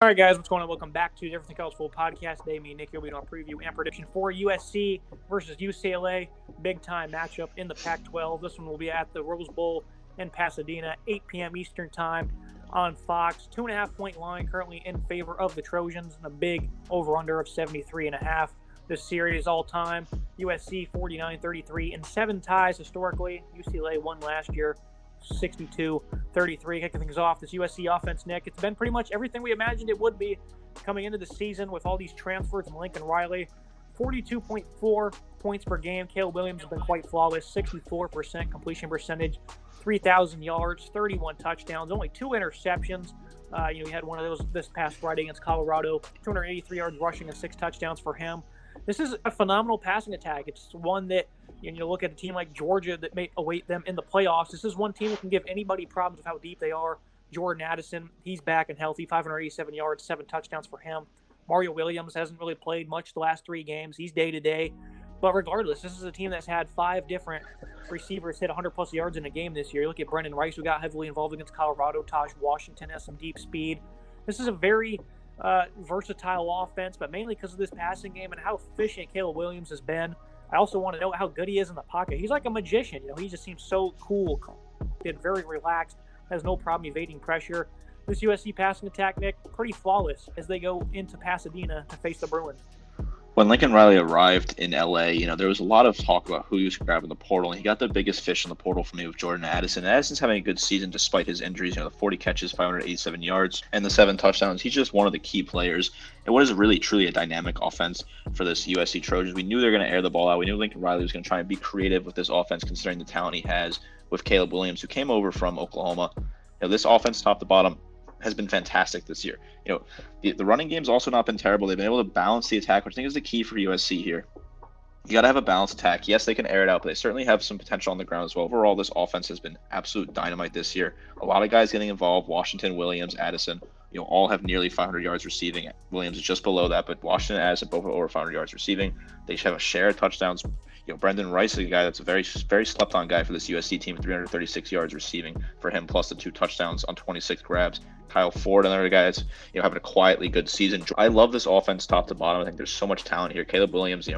All right, guys, what's going on? Welcome back to the Everything College Football Podcast. Today, me and Nick will be doing a preview and prediction for USC versus UCLA. Big-time matchup in the Pac-12. This one will be at the Rose Bowl in Pasadena, 8 p.m. Eastern Time on Fox. 2.5-point line currently in favor of the Trojans, and a big over-under of 73.5. This series all-time, USC 49-33 and 7 ties historically. UCLA won last year. 62-33. Kicking things off, this USC offense, Nick. It's been pretty much everything we imagined it would be coming into the season with all these transfers and Lincoln Riley. 42.4 points per game. Caleb Williams has been quite flawless. 64% completion percentage. 3,000 yards, 31 touchdowns, only 2 interceptions. He had one of those this past Friday against Colorado. 283 yards rushing and 6 touchdowns for him. This is a phenomenal passing attack. It's one that, you look at a team like Georgia that may await them in the playoffs. This is one team that can give anybody problems with how deep they are. Jordan Addison, he's back and healthy, 587 yards, 7 touchdowns for him. Mario Williams hasn't really played much the last 3 games. He's day-to-day. But regardless, this is a team that's had 5 different receivers hit 100-plus yards in a game this year. You look at Brendan Rice, who got heavily involved against Colorado. Taj Washington has some deep speed. This is a very versatile offense, but mainly because of this passing game and how efficient Caleb Williams has been. I also want to know how good he is in the pocket. He's like a magician. He just seems so cool, very relaxed, has no problem evading pressure. This USC passing attack, Nick, pretty flawless as they go into Pasadena to face the Bruins. When Lincoln Riley arrived in LA, there was a lot of talk about who he was grabbing in the portal, and he got the biggest fish in the portal for me with Jordan Addison. Addison's having a good season despite his injuries, the 40 catches, 587 yards, and the 7 touchdowns. He's just one of the key players. And what is really, truly a dynamic offense for this USC Trojans. We knew they were going to air the ball out. We knew Lincoln Riley was going to try and be creative with this offense, considering the talent he has with Caleb Williams, who came over from Oklahoma. This offense, top to bottom, has been fantastic this year. The running game's also not been terrible. They've been able to balance the attack, which I think is the key for USC here. You got to have a balanced attack. Yes, they can air it out, but they certainly have some potential on the ground as well. Overall, this offense has been absolute dynamite this year. A lot of guys getting involved. Washington, Williams, Addison, all have nearly 500 yards receiving. Williams is just below that, but Washington and Addison both over 500 yards receiving. They have a share of touchdowns. Brendan Rice is a guy that's a very, very slept-on guy for this USC team, 336 yards receiving for him, plus the 2 touchdowns on 26 grabs. Kyle Ford, another guy that's having a quietly good season. I love this offense top to bottom. I think there's so much talent here. Caleb Williams,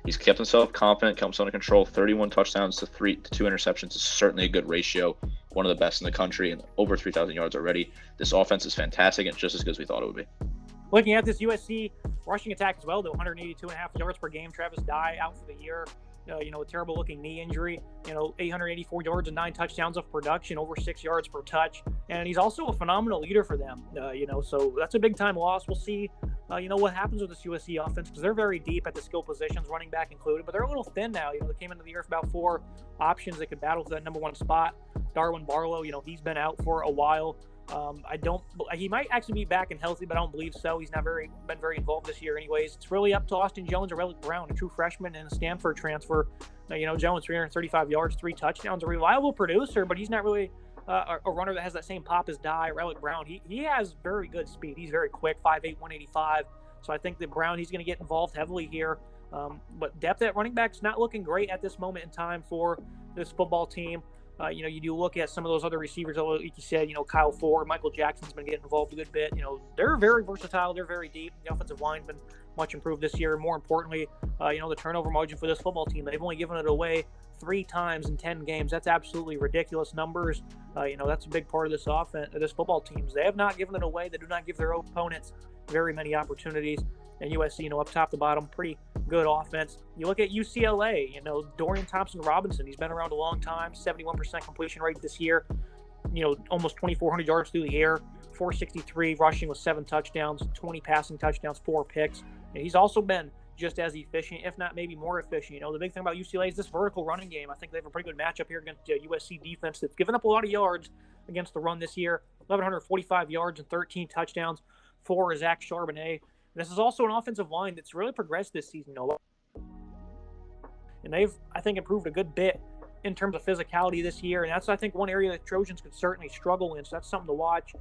he's kept himself confident, kept himself under control. 31 touchdowns to 2 interceptions is certainly a good ratio. One of the best in the country, and over 3,000 yards already. This offense is fantastic and just as good as we thought it would be. Looking at this USC rushing attack as well, though, 182.5 yards per game. Travis Dye out for the year. A terrible-looking knee injury. 884 yards and 9 touchdowns of production, over 6 yards per touch. And he's also a phenomenal leader for them, so that's a big-time loss. We'll see, what happens with this USC offense, because they're very deep at the skill positions, running back included, but they're a little thin now. They came into the year with about 4 options that could battle for that number 1 spot. Darwin Barlow, he's been out for a while. He might actually be back and healthy, but I don't believe so. He's not been very involved this year anyways. It's really up to Austin Jones or Relic Brown, a true freshman and a Stanford transfer. Jones, 335 yards, 3 touchdowns, a reliable producer, but he's not really a runner that has that same pop as Dye. Relic Brown, he has very good speed. He's very quick, 5'8", 185. So I think that Brown, he's going to get involved heavily here. But depth at running back's not looking great at this moment in time for this football team. You do look at some of those other receivers, like you said, Kyle Ford, Michael Jackson's been getting involved a good bit. They're very versatile. They're very deep. The offensive line's been much improved this year. More importantly, the turnover margin for this football team, they've only given it away 3 times in 10 games. That's absolutely ridiculous numbers. That's a big part of this offense, this football team. They have not given it away. They do not give their opponents very many opportunities. And USC, up top to bottom, pretty good offense. You look at UCLA, Dorian Thompson-Robinson, he's been around a long time, 71% completion rate this year, almost 2,400 yards through the air, 463 rushing with 7 touchdowns, 20 passing touchdowns, 4 picks. And he's also been just as efficient, if not maybe more efficient. The big thing about UCLA is this vertical running game. I think they have a pretty good matchup here against USC defense that's given up a lot of yards against the run this year, 1,145 yards and 13 touchdowns for Zach Charbonnet. This is also an offensive line that's really progressed this season, and they've, I think, improved a good bit in terms of physicality this year, and that's, I think, one area that Trojans could certainly struggle in, so that's something to watch.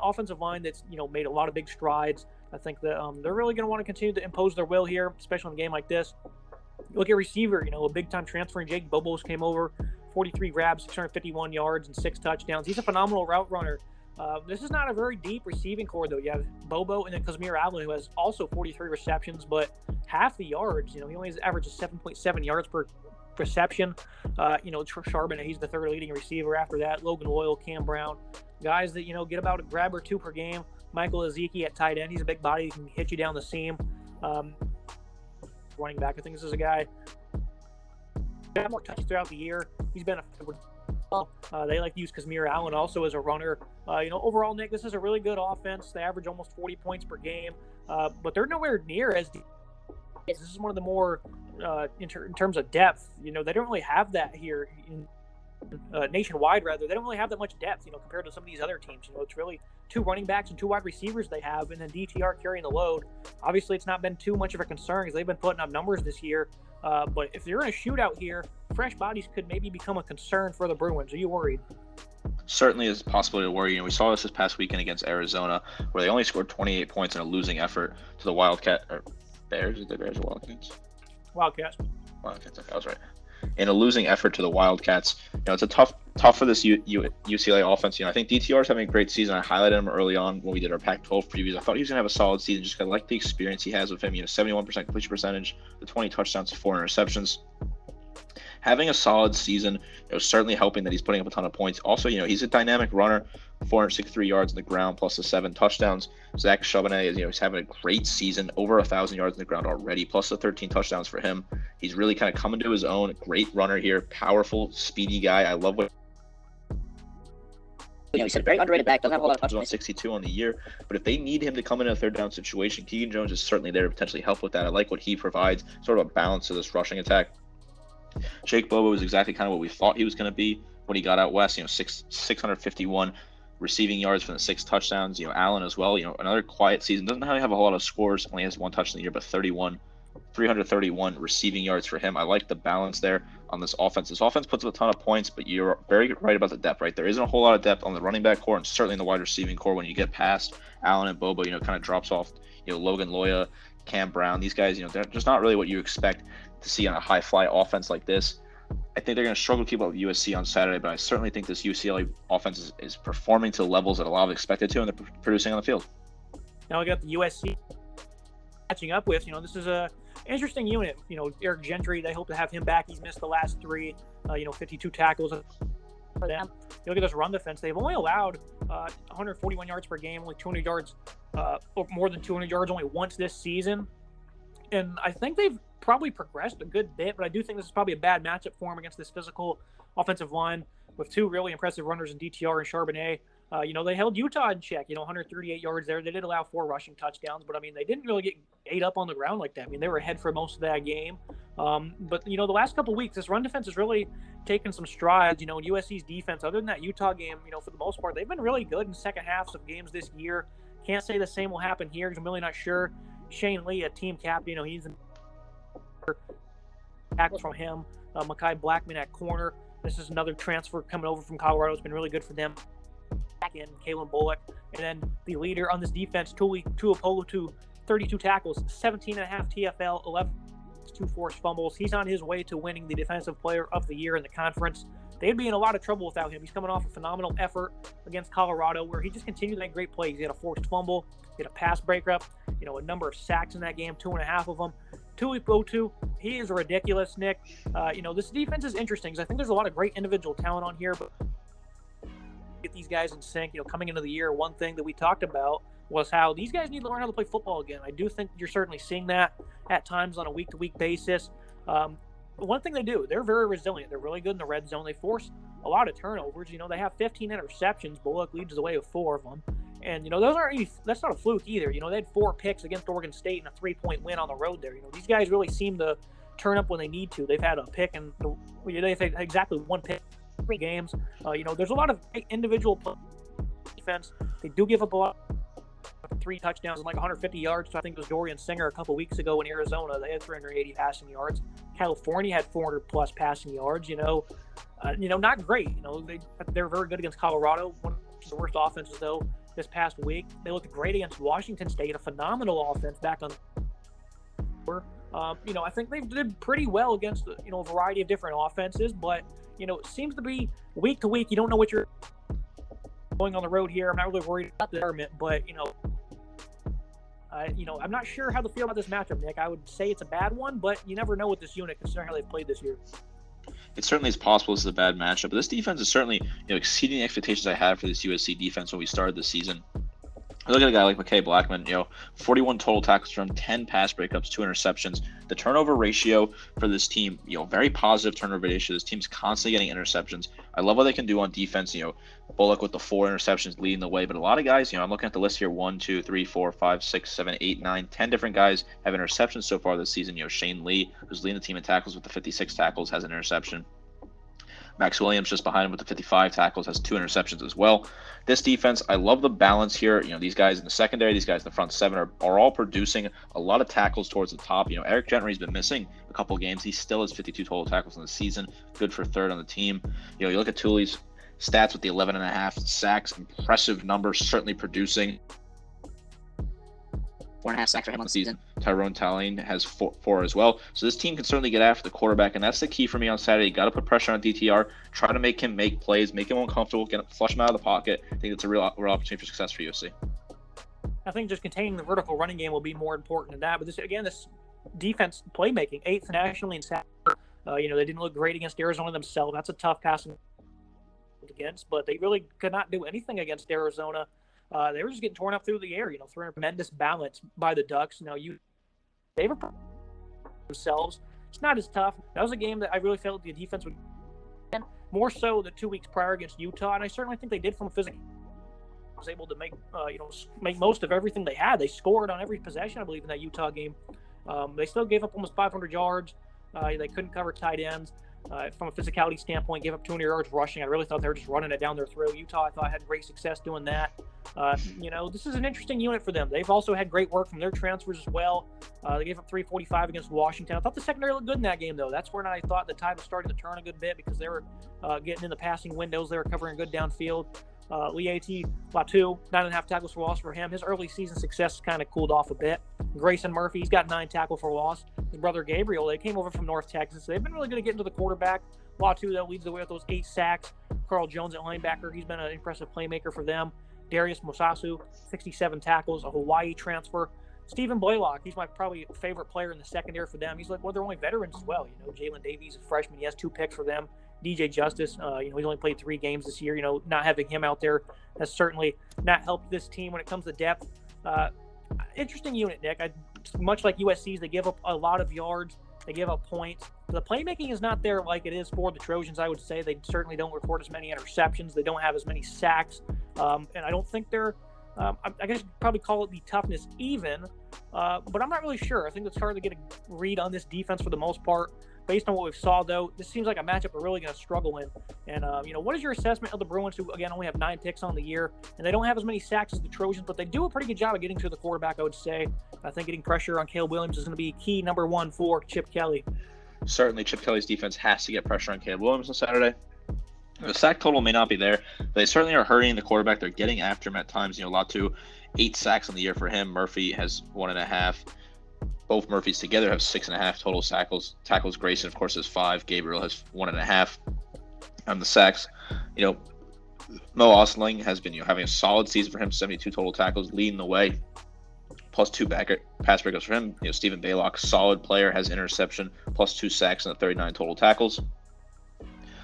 Offensive line that's, made a lot of big strides. I think that they're really going to want to continue to impose their will here, especially in a game like this. Look at receiver, a big-time transfer, and Jake Bobos came over, 43 grabs, 651 yards, and 6 touchdowns. He's a phenomenal route runner. This is not a very deep receiving core, though. You have Bobo and then Kazmir Allen, who has also 43 receptions, but half the yards. He only averages 7.7 yards per reception. Charbonnet, he's the third leading receiver. After that, Logan Loyal, Cam Brown, guys that get about a grab or two per game. Michael Ezeki at tight end, he's a big body, he can hit you down the seam. Running back, I think this is a guy got more touches throughout the year. He's been they like to use Kazmir Allen also as a runner. Overall, Nick, this is a really good offense. They average almost 40 points per game, but they're nowhere near as deep. This is one of the more in terms of depth. They don't really have that here nationwide. Rather, they don't really have that much depth. Compared to some of these other teams. It's really 2 running backs and 2 wide receivers they have, and then DTR carrying the load. Obviously, it's not been too much of a concern because they've been putting up numbers this year. But if you're in a shootout here, fresh bodies could maybe become a concern for the Bruins. Are you worried? Certainly is a possibility to worry. We saw this past weekend against Arizona, where they only scored 28 points in a losing effort to the Bears. Is it Bears or Wildcats? Wildcats. I was right. In a losing effort to the Wildcats, it's a tough for this UCLA offense. I think DTR is having a great season. I highlighted him early on when we did our Pac-12 previews. I thought he was gonna have a solid season. Just I like the experience he has with him. 71% completion percentage, the 20 touchdowns to 4 interceptions. Having a solid season, certainly helping that he's putting up a ton of points. Also, he's a dynamic runner, 463 yards on the ground plus the 7 touchdowns. Zach Charbonnet is, he's having a great season, over 1,000 yards on the ground already, plus the 13 touchdowns for him. He's really kind of coming to his own. Great runner here, powerful, speedy guy. I love what. He's a very underrated back. Doesn't have a lot of touchdowns, 62 on the year. But if they need him to come in a third down situation, Keegan Jones is certainly there to potentially help with that. I like what he provides, sort of a balance to this rushing attack. Jake Bobo is exactly kind of what we thought he was going to be when he got out west. 651 receiving yards from the 6 touchdowns. Allen as well. Another quiet season. Doesn't really have a whole lot of scores. Only has 1 touch in the year, but 331 receiving yards for him. I like the balance there on this offense. This offense puts up a ton of points, but you're very right about the depth, right? There isn't a whole lot of depth on the running back core and certainly in the wide receiving core. When you get past Allen and Bobo, kind of drops off, Logan Loya, Cam Brown. These guys, they're just not really what you expect to see on a high-fly offense like this. I think they're going to struggle to keep up with USC on Saturday, but I certainly think this UCLA offense is performing to the levels that a lot of expected to, and they're producing on the field. Now we got the USC catching up with. This is a interesting unit. Eric Gentry, they hope to have him back. He's missed the last 3, 52 tackles for them. You look at this run defense, they've only allowed 141 yards per game, only 200 yards, or more than 200 yards only once this season. And I think they've probably progressed a good bit, but I do think this is probably a bad matchup for him against this physical offensive line with 2 really impressive runners in DTR and Charbonnet. They held Utah in check, 138 yards there. They did allow 4 rushing touchdowns, but they didn't really get ate up on the ground like that. They were ahead for most of that game. But the last couple of weeks, this run defense has really taken some strides. USC's defense, other than that Utah game, for the most part, they've been really good in second halves of games this year. Can't say the same will happen here because I'm really not sure. Shane Lee, a team captain, he's in tackles from him. Mekhi Blackman at corner. This is another transfer coming over from Colorado. It's been really good for them. Back in Kalen Bullock. And then the leader on this defense, Tuapolo, 32 tackles, 17.5 TFL, 11 2 forced fumbles. He's on his way to winning the Defensive Player of the Year in the conference. They'd be in a lot of trouble without him. He's coming off a phenomenal effort against Colorado where he just continued to make great plays. He had a forced fumble, he had a pass breakup, a number of sacks in that game, 2.5 of them. Tuapolo, he is ridiculous, Nick. This defense is interesting because I think there's a lot of great individual talent on here, but get these guys in sync. Coming into the year, one thing that we talked about was how these guys need to learn how to play football again. I do think you're certainly seeing that at times on a week-to-week basis. One thing they do, they're very resilient. They're really good in the red zone. They force a lot of turnovers. They have 15 interceptions. Bullock leads the way with 4 of them. And, that's not a fluke either. They had 4 picks against Oregon State and a 3-point win on the road there. These guys really seem to turn up when they need to. They've had a pick and they've had exactly 1 pick in 3 games. There's a lot of individual defense. They do give up a lot. 3 touchdowns and 150 yards. So I think it was Dorian Singer a couple weeks ago in Arizona. They had 380 passing yards. California had 400 plus passing yards. Not great. They were very good against Colorado. One of the worst offenses though this past week. They looked great against Washington State, a phenomenal offense back on. I think they did pretty well against a variety of different offenses, but it seems to be week to week. You don't know what you're going on the road here. I'm not really worried about the environment, but I'm not sure how to feel about this matchup, Nick. I would say it's a bad one, but you never know with this unit considering how they've played this year. It certainly is possible this is a bad matchup, but this defense is certainly exceeding the expectations I had for this USC defense when we started the season. I look at a guy like McKay Blackman, 41 total tackles from 10 pass breakups, 2 interceptions. The turnover ratio for this team, very positive turnover ratio. This team's constantly getting interceptions. I love what they can do on defense. Bullock with the 4 interceptions leading the way, but a lot of guys, I'm looking at the list here, 1, 2, 3, 4, 5, 6, 7, 8, 9, 10 different guys have interceptions so far this season. Shane Lee, who's leading the team in tackles with the 56 tackles, has an interception. Max Williams just behind him with the 55 tackles, has 2 interceptions as well. This defense, I love the balance here. These guys in the secondary, these guys in the front 7 are all producing a lot of tackles towards the top. Eric Gentry's been missing a couple games. He still has 52 total tackles in the season, good for 3rd on the team. You look at Thule's stats with the 11.5 sacks, impressive numbers, certainly producing. 4.5 sacks for him on the season. Tyrone Talane has 4 as well. So this team can certainly get after the quarterback, and that's the key for me on Saturday. You got to put pressure on DTR, try to make him make plays, make him uncomfortable, flush him out of the pocket. I think it's a real opportunity for success for USC. I think just containing the vertical running game will be more important than that. But this defense playmaking, 8th nationally in sacks. They didn't look great against Arizona themselves. That's a tough passing against, but they really could not do anything against Arizona. They were just getting torn up through the air, through a tremendous balance by the Ducks. They've themselves. It's not as tough. That was a game that I really felt the defense would win, more so the 2 weeks prior against Utah, and I certainly think they did from a physical. Was able to make most of everything they had. They scored on every possession, I believe, in that Utah game. They still gave up almost 500 yards. They couldn't cover tight ends. From a physicality standpoint, gave up 200 yards rushing. I really thought they were just running it down their throat. Utah, I thought, had great success doing that. This is an interesting unit for them. They've also had great work from their transfers as well. They gave up 345 against Washington. I thought the secondary looked good in that game, though. That's when I thought the tide was starting to turn a good bit because they were getting in the passing windows. They were covering good downfield. Liati Latu, 9.5 tackles for loss for him. His early season success kind of cooled off a bit. Grayson Murphy, he's got 9 tackles for loss. His brother Gabriel, they came over from North Texas. They've been really good at getting to the quarterback. Latu, though, leads the way with those 8 sacks. Carl Jones at linebacker, he's been an impressive playmaker for them. Darius Mosasu, 67 tackles, a Hawaii transfer. Stephen Blaylock, he's my probably favorite player in the secondary for them. He's like one of their only veterans as well. Jalen Davies, a freshman, he has 2 picks for them. DJ Justice, he's only played 3 games this year. Not having him out there has certainly not helped this team when it comes to depth. Interesting unit, Nick. Much like USC's, they give up a lot of yards. They give up points. The playmaking is not there like it is for the Trojans, I would say. They certainly don't record as many interceptions. They don't have as many sacks. And I don't think they're I guess you'd probably call it the toughness even. But I'm not really sure. I think it's hard to get a read on this defense for the most part. Based on what we saw, though, this seems like a matchup we're really going to struggle in. And, what is your assessment of the Bruins, who, again, only have 9 picks on the year, and they don't have as many sacks as the Trojans, but they do a pretty good job of getting to the quarterback, I would say. I think getting pressure on Caleb Williams is going to be key number 1 for Chip Kelly. Certainly, Chip Kelly's defense has to get pressure on Caleb Williams on Saturday. The sack total may not be there, but they certainly are hurting the quarterback. They're getting after him at times. Latu, 8 sacks on the year for him. Murphy has 1.5. Both Murphys together have 6.5 total tackles. Grayson, of course, has 5. Gabriel has 1.5 on the sacks. Mo Osling has been having a solid season for him, 72 total tackles, leading the way. Plus 2 pass breakups for him. Stephen Blaylock, solid player, has interception, plus 2 sacks and 39 total tackles.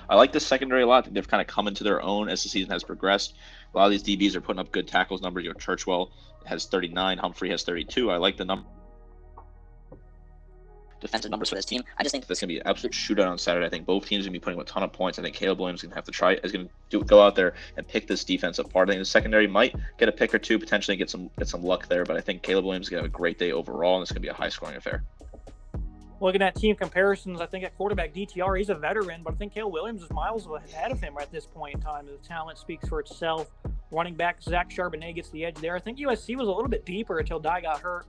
I like this secondary a lot. I think they've kind of come into their own as the season has progressed. A lot of these DBs are putting up good tackles numbers. Churchwell has 39. Humphrey has 32. I like the number. Defensive numbers for this team. I just think this is going to be an absolute shootout on Saturday. I think both teams are going to be putting a ton of points. I think Caleb Williams is going to go out there and pick this defense apart. I think the secondary might get a pick or two, potentially get some luck there, but I think Caleb Williams is going to have a great day overall, and it's going to be a high-scoring affair. Looking at team comparisons, I think at quarterback DTR, he's a veteran, but I think Caleb Williams is miles ahead of him at this point in time. The talent speaks for itself. Running back Zach Charbonnet gets the edge there. I think USC was a little bit deeper until Dye got hurt.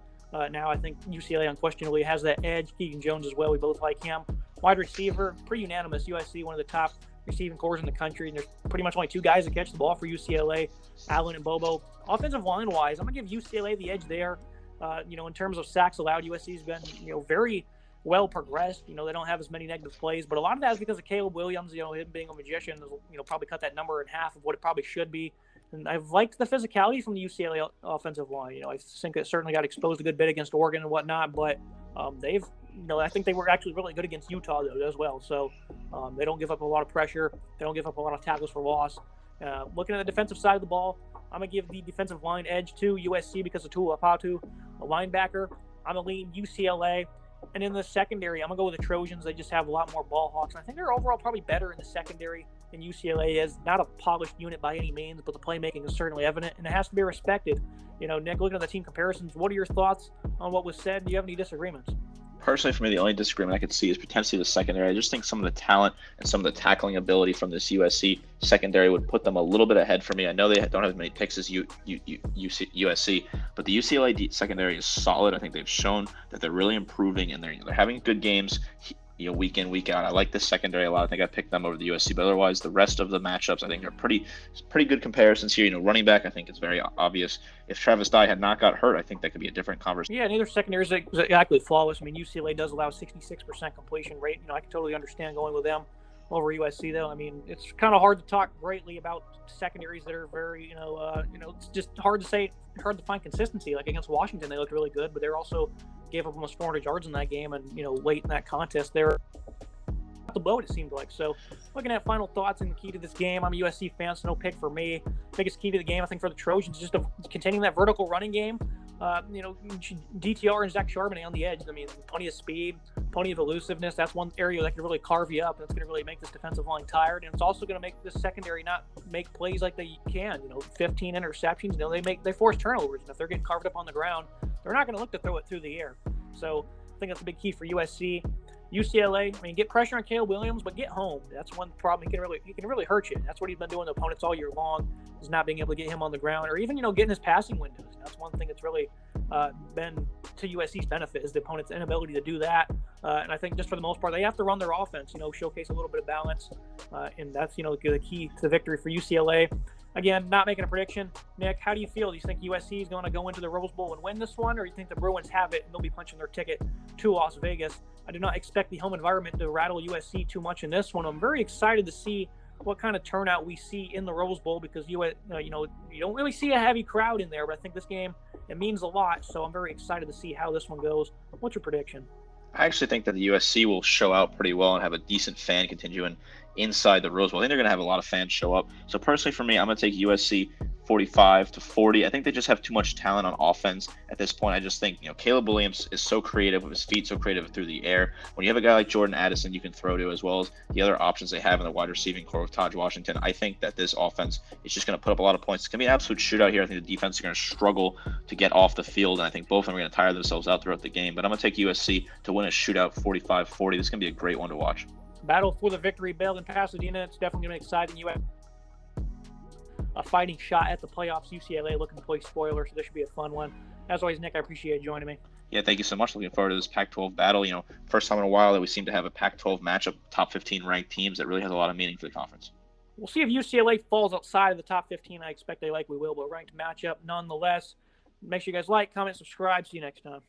Now I think UCLA unquestionably has that edge. Keegan Jones as well. We both like him. Wide receiver, pretty unanimous. USC, one of the top receiving corps in the country, and there's pretty much only 2 guys that catch the ball for UCLA, Allen and Bobo. Offensive line-wise, I'm going to give UCLA the edge there. In terms of sacks allowed, USC's been, very well progressed. They don't have as many negative plays, but a lot of that is because of Caleb Williams. Him being a magician, probably cut that number in half of what it probably should be. And I've liked the physicality from the UCLA offensive line. You know, I think it certainly got exposed a good bit against Oregon and whatnot, but they've, you know, I think they were actually really good against Utah though as well. So they don't give up a lot of pressure. They don't give up a lot of tackles for loss. Looking at the defensive side of the ball, I'm going to give the defensive line edge to USC because of Tua Apatu, a linebacker. I'm going to lean UCLA. And in the secondary, I'm going to go with the Trojans. They just have a lot more ball hawks. And I think they're overall probably better in the secondary than UCLA is. Not a polished unit by any means, but the playmaking is certainly evident, and it has to be respected. You know, Nick, looking at the team comparisons, what are your thoughts on what was said? Do you have any disagreements? Personally, for me, the only disagreement I could see is potentially the secondary. I just think some of the talent and some of the tackling ability from this USC secondary would put them a little bit ahead for me. I know they don't have as many picks as USC, but the UCLA secondary is solid. I think they've shown that they're really improving, and they're having good games, you know, week in, week out. I like this secondary a lot. I think I picked them over the USC, but otherwise, the rest of the matchups, I think, are pretty good comparisons here. You know, running back, I think it's very obvious. If Travis Dye had not got hurt, I think that could be a different conversation. Yeah, neither secondary is exactly flawless. I mean, UCLA does allow 66% completion rate. You know, I can totally understand going with them over USC, though. I mean, it's kind of hard to talk greatly about secondaries that are very, it's just hard to say, hard to find consistency. Like against Washington, they looked really good, but they're also gave up almost 400 yards in that game, and late in that contest, they're the boat, it seemed like. So looking at final thoughts and the key to this game, I'm a USC fan, so no pick for me. Biggest key to the game, I think, for the Trojans is just continuing that vertical running game. DTR and Zach Charbonnet on the edge. I mean, plenty of speed, plenty of elusiveness. That's one area that can really carve you up. That's going to really make this defensive line tired, and it's also going to make this secondary not make plays like they can. 15 interceptions. They force turnovers, and if they're getting carved up on the ground, they're not going to look to throw it through the air. So I think that's a big key for USC. UCLA, I mean, get pressure on Caleb Williams, but get home. That's one problem. He can really hurt you. That's what he's been doing to opponents all year long, is not being able to get him on the ground, or even getting his passing windows. And that's one thing that's really been to USC's benefit, is the opponent's inability to do that. And I think just for the most part, they have to run their offense, showcase a little bit of balance, and that's the key to the victory for UCLA. Again, not making a prediction. Nick, how do you feel? Do you think USC is going to go into the Rose Bowl and win this one, or do you think the Bruins have it and they'll be punching their ticket to Las Vegas? I do not expect the home environment to rattle USC too much in this one. I'm very excited to see what kind of turnout we see in the Rose Bowl, because you don't really see a heavy crowd in there, but I think this game, it means a lot. So I'm very excited to see how this one goes. What's your prediction? I actually think that the USC will show out pretty well and have a decent fan contingent inside the Rose Bowl. I think they're going to have a lot of fans show up. So personally for me, I'm going to take USC 45-40. I think they just have too much talent on offense at this point. I just think, Caleb Williams is so creative with his feet, so creative through the air. When you have a guy like Jordan Addison you can throw to, as well as the other options they have in the wide receiving core with Taj Washington, I think that this offense is just going to put up a lot of points. It's going to be an absolute shootout here. I think the defense is going to struggle to get off the field, and I think both of them are going to tire themselves out throughout the game. But I'm going to take USC to win a shootout 45-40. This is going to be a great one to watch. Battle for the victory bell in Pasadena. It's definitely going to be exciting. A fighting shot at the playoffs. UCLA looking to play spoiler, so this should be a fun one. As always, Nick, I appreciate you joining me. Yeah, thank you so much. Looking forward to this Pac-12 battle. First time in a while that we seem to have a Pac-12 matchup, top 15 ranked teams, that really has a lot of meaning for the conference. We'll see if UCLA falls outside of the top 15. I expect they likely will, but ranked matchup nonetheless. Make sure you guys like, comment, subscribe. See you next time.